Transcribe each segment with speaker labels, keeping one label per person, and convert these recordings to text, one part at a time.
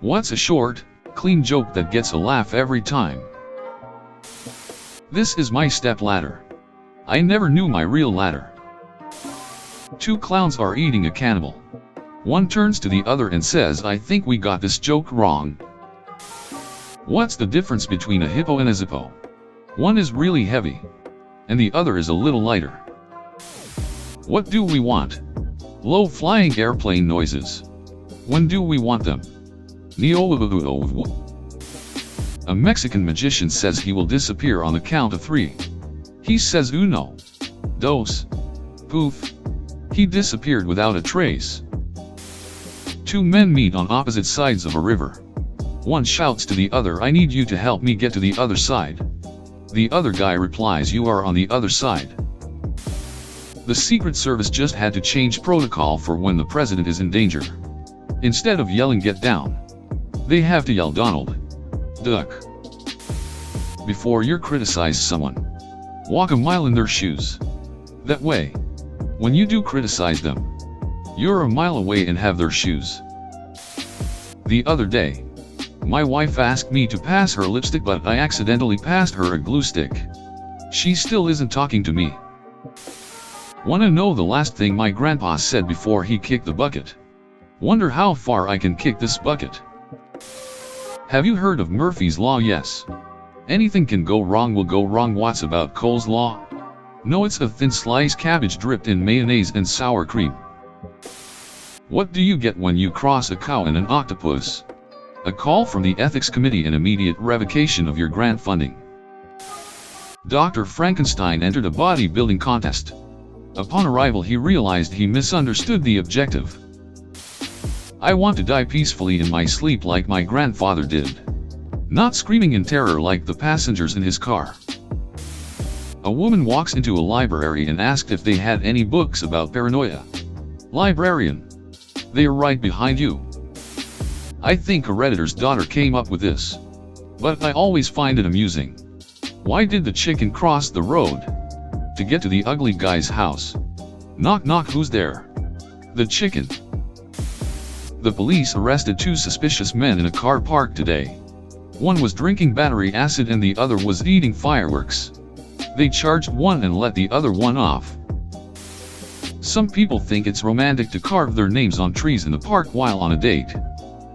Speaker 1: What's a short, clean joke that gets a laugh every time? This is my step ladder. I never knew my real ladder. Two clowns are eating a cannibal. One turns to the other and says, "I think we got this joke wrong." What's the difference between a hippo and a zippo? One is really heavy, and the other is a little lighter. What do we want? Low-flying airplane noises. When do we want them? A Mexican magician says he will disappear on the count of 3. He says uno, dos, poof. He disappeared without a trace. Two men meet on opposite sides of a river. One shouts to the other, "I need you to help me get to the other side." The other guy replies, "You are on the other side." The Secret Service just had to change protocol for when the president is in danger. Instead of yelling "Get down," they have to yell "Donald, duck." Before you criticize someone, walk a mile in their shoes. That way, when you do criticize them, you're a mile away and have their shoes. The other day, my wife asked me to pass her lipstick, but I accidentally passed her a glue stick. She still isn't talking to me. Wanna know the last thing my grandpa said before he kicked the bucket? Wonder how far I can kick this bucket. Have you heard of Murphy's Law? Yes. Anything can go wrong will go wrong. What's about Cole's Law? No, it's a thin sliced cabbage dripped in mayonnaise and sour cream. What do you get when you cross a cow and an octopus? A call from the Ethics Committee and immediate revocation of your grant funding. Dr. Frankenstein entered a bodybuilding contest. Upon arrival, he realized he misunderstood the objective. "I want to die peacefully in my sleep like my grandfather did. Not screaming in terror like the passengers in his car." A woman walks into a library and asked if they had any books about paranoia. "Librarian, they are right behind you." I think a Redditor's daughter came up with this, but I always find it amusing. Why did the chicken cross the road? To get to the ugly guy's house. Knock knock, who's there? The chicken. The police arrested 2 suspicious men in a car park today. One was drinking battery acid and the other was eating fireworks. They charged one and let the other one off. Some people think it's romantic to carve their names on trees in the park while on a date.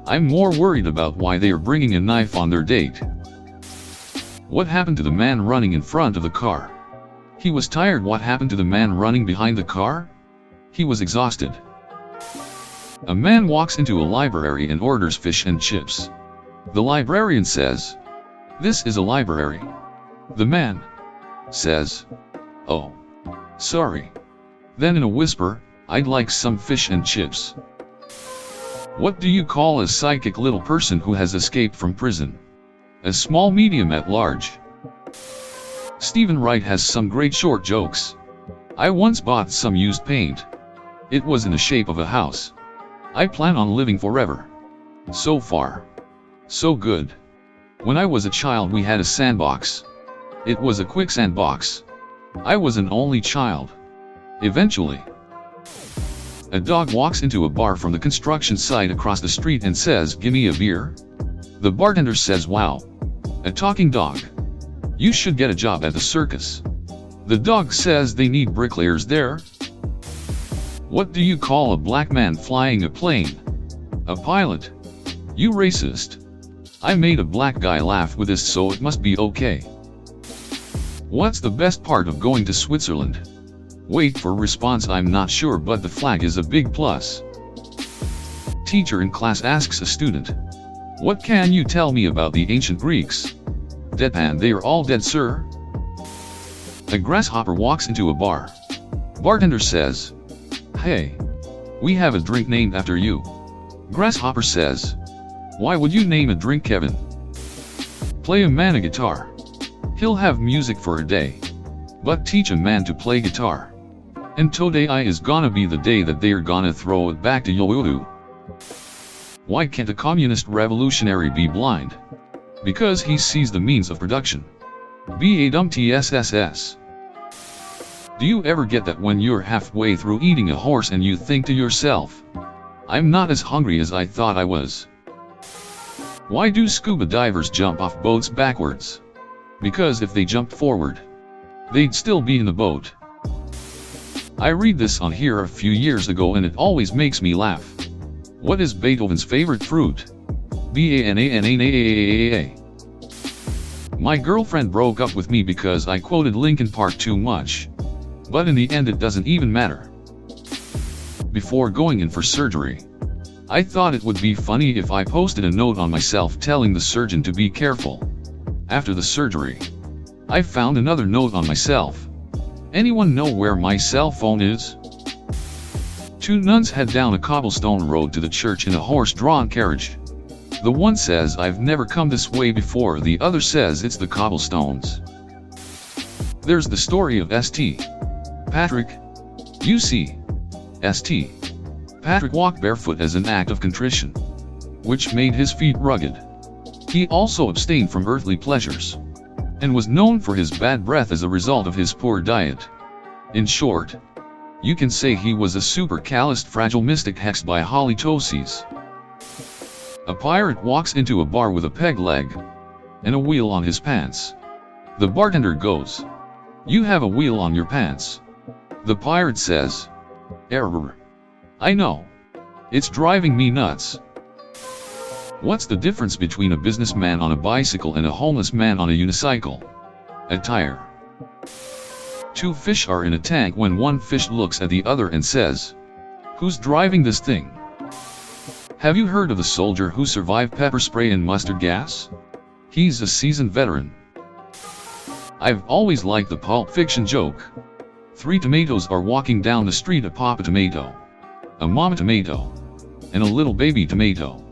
Speaker 1: I'm more worried about why they are bringing a knife on their date. What happened to the man running in front of the car? He was tired. What happened to the man running behind the car? He was exhausted. A man walks into a library and orders fish and chips. The librarian says, "This is a library." The man says, "Oh, sorry." Then in a whisper, "I'd like some fish and chips." What do you call a psychic little person who has escaped from prison? A small medium at large. Stephen Wright has some great short jokes. I once bought some used paint. It was in the shape of a house. I plan on living forever. So far, so good. When I was a child, we had a sandbox. It was a quicksand box. I was an only child. Eventually, a dog walks into a bar from the construction site across the street and says, "Gimme a beer?" The bartender says, "Wow, a talking dog. You should get a job at the circus." The dog says, "They need bricklayers there." What do you call a black man flying a plane? A pilot. You racist. I made a black guy laugh with this, so it must be okay. What's the best part of going to Switzerland? Wait for response. I'm not sure, but the flag is a big plus. Teacher in class asks a student, "What can you tell me about the ancient Greeks?" Deadpan, "They are all dead, sir." A grasshopper walks into a bar. Bartender says, "Hey, we have a drink named after you." Grasshopper says, "Why would you name a drink Kevin?" Play a man a guitar. He'll have music for a day. But teach a man to play guitar, and today is gonna be the day that they're gonna throw it back to you. Why can't a communist revolutionary be blind? Because he sees the means of production. BADUMTSSS. Do you ever get that when you're halfway through eating a horse and you think to yourself, I'm not as hungry as I thought I was? Why do scuba divers jump off boats backwards? Because if they jumped forward, they'd still be in the boat. I read this on here a few years ago and it always makes me laugh. What is Beethoven's favorite fruit? Banana. My girlfriend broke up with me because I quoted Linkin Park too much. But in the end it doesn't even matter. Before going in for surgery, I thought it would be funny if I posted a note on myself telling the surgeon to be careful. After the surgery, I found another note on myself. Anyone know where my cell phone is? Two nuns head down a cobblestone road to the church in a horse-drawn carriage. The one says, I've never come this way before, the other says it's the cobblestones. There's the story of St. Patrick. You see, St. Patrick walked barefoot as an act of contrition, which made his feet rugged. He also abstained from earthly pleasures, and was known for his bad breath as a result of his poor diet. In short, you can say he was a super-calloused fragile mystic hexed by halitosis. A pirate walks into a bar with a peg leg and a wheel on his pants. The bartender goes, "You have a wheel on your pants." The pirate says, "Error. I know. It's driving me nuts." What's the difference between a businessman on a bicycle and a homeless man on a unicycle? A tire. Two fish are in a tank when one fish looks at the other and says, "Who's driving this thing?" Have you heard of the soldier who survived pepper spray and mustard gas? He's a seasoned veteran. I've always liked the Pulp Fiction joke. Three tomatoes are walking down the street: a papa tomato, a mama tomato, and a little baby tomato.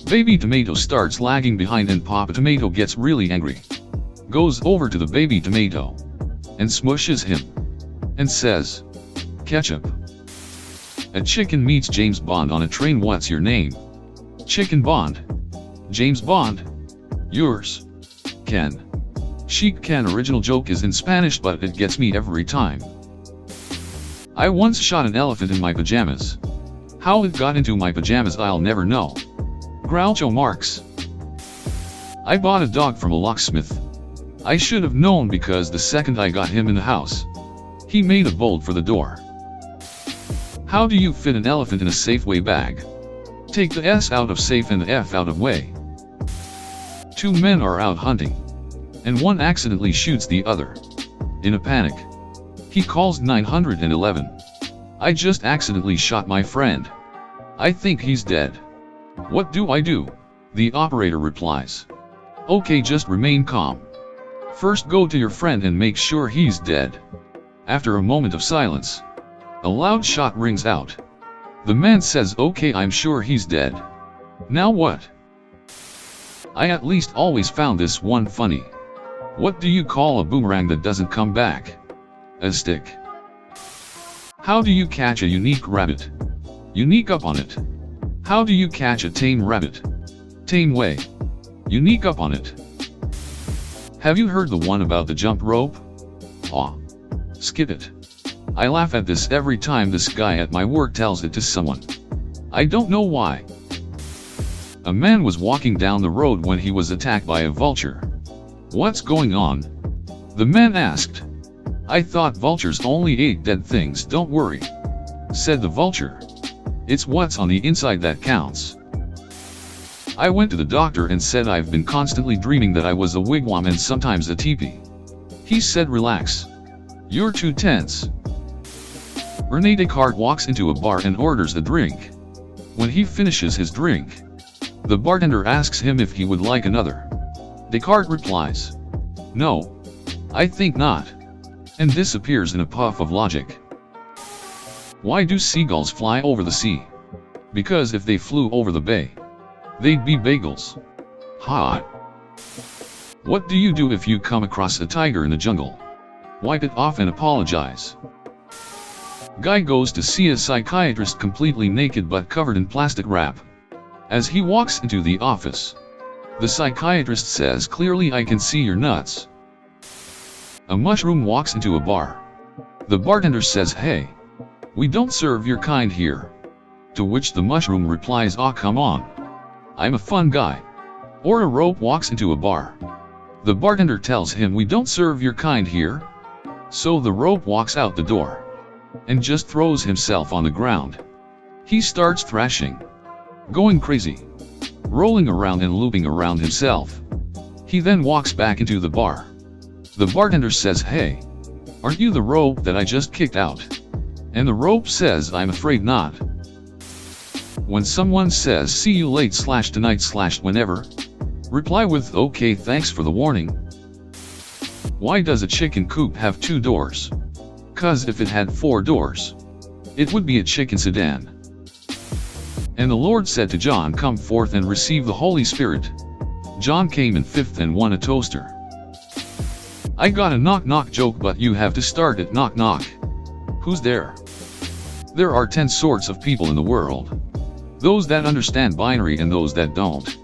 Speaker 1: Baby tomato starts lagging behind and papa tomato gets really angry. Goes over to the baby tomato and smushes him and says, "Ketchup." A chicken meets James Bond on a train. "What's your name?" "Chicken Bond." "James Bond?" "Yours?" "Ken." Chic Ken. Original joke is in Spanish, but it gets me every time. I once shot an elephant in my pajamas. How it got into my pajamas I'll never know. Groucho Marx. I bought a dog from a locksmith. I should have known because the second I got him in the house, he made a bolt for the door. How do you fit an elephant in a Safeway bag? Take the S out of safe and the F out of way. Two men are out hunting, and one accidentally shoots the other. In a panic, he calls 911. "I just accidentally shot my friend. I think he's dead. What do I do?" The operator replies, "Okay, just remain calm. First go to your friend and make sure he's dead." After a moment of silence, a loud shot rings out. The man says, "Okay, I'm sure he's dead. Now what?" I at least always found this one funny. What do you call a boomerang that doesn't come back? A stick. How do you catch a unique rabbit? Unique up on it. How do you catch a tame rabbit? Tame way. Unique up on it. Have you heard the one about the jump rope? Aw. Skip it. I laugh at this every time this guy at my work tells it to someone. I don't know why. A man was walking down the road when he was attacked by a vulture. "What's going on?" the man asked. "I thought vultures only ate dead things." "Don't worry," said the vulture. "It's what's on the inside that counts." I went to the doctor and said I've been constantly dreaming that I was a wigwam and sometimes a teepee. He said, "Relax. You're too tense." Rene Descartes walks into a bar and orders a drink. When he finishes his drink, the bartender asks him if he would like another. Descartes replies, "No, I think not," and disappears in a puff of logic. Why do seagulls fly over the sea? Because if they flew over the bay, they'd be bagels. Ha! What do you do if you come across a tiger in the jungle? Wipe it off and apologize. Guy goes to see a psychiatrist completely naked but covered in plastic wrap. As he walks into the office, the psychiatrist says, "Clearly I can see your nuts." A mushroom walks into a bar. The bartender says, "Hey, we don't serve your kind here." To which the mushroom replies, "Ah, come on. I'm a fun guy." Or a rope walks into a bar. The bartender tells him, "We don't serve your kind here." So the rope walks out the door and just throws himself on the ground. He starts thrashing, going crazy, rolling around and looping around himself. He then walks back into the bar. The bartender says, "Hey, aren't you the rope that I just kicked out?" And the rope says, "I'm afraid not." When someone says, "See you late / tonight / whenever," reply with, "Okay, thanks for the warning." Why does a chicken coop have 2 doors? 'Cause if it had 4 doors, it would be a chicken sedan. And the Lord said to John, "Come forth and receive the Holy Spirit." John came in 5th and won a toaster. I got a knock knock joke, but you have to start at knock knock. Who's there? There are 10 sorts of people in the world. Those that understand binary and those that don't.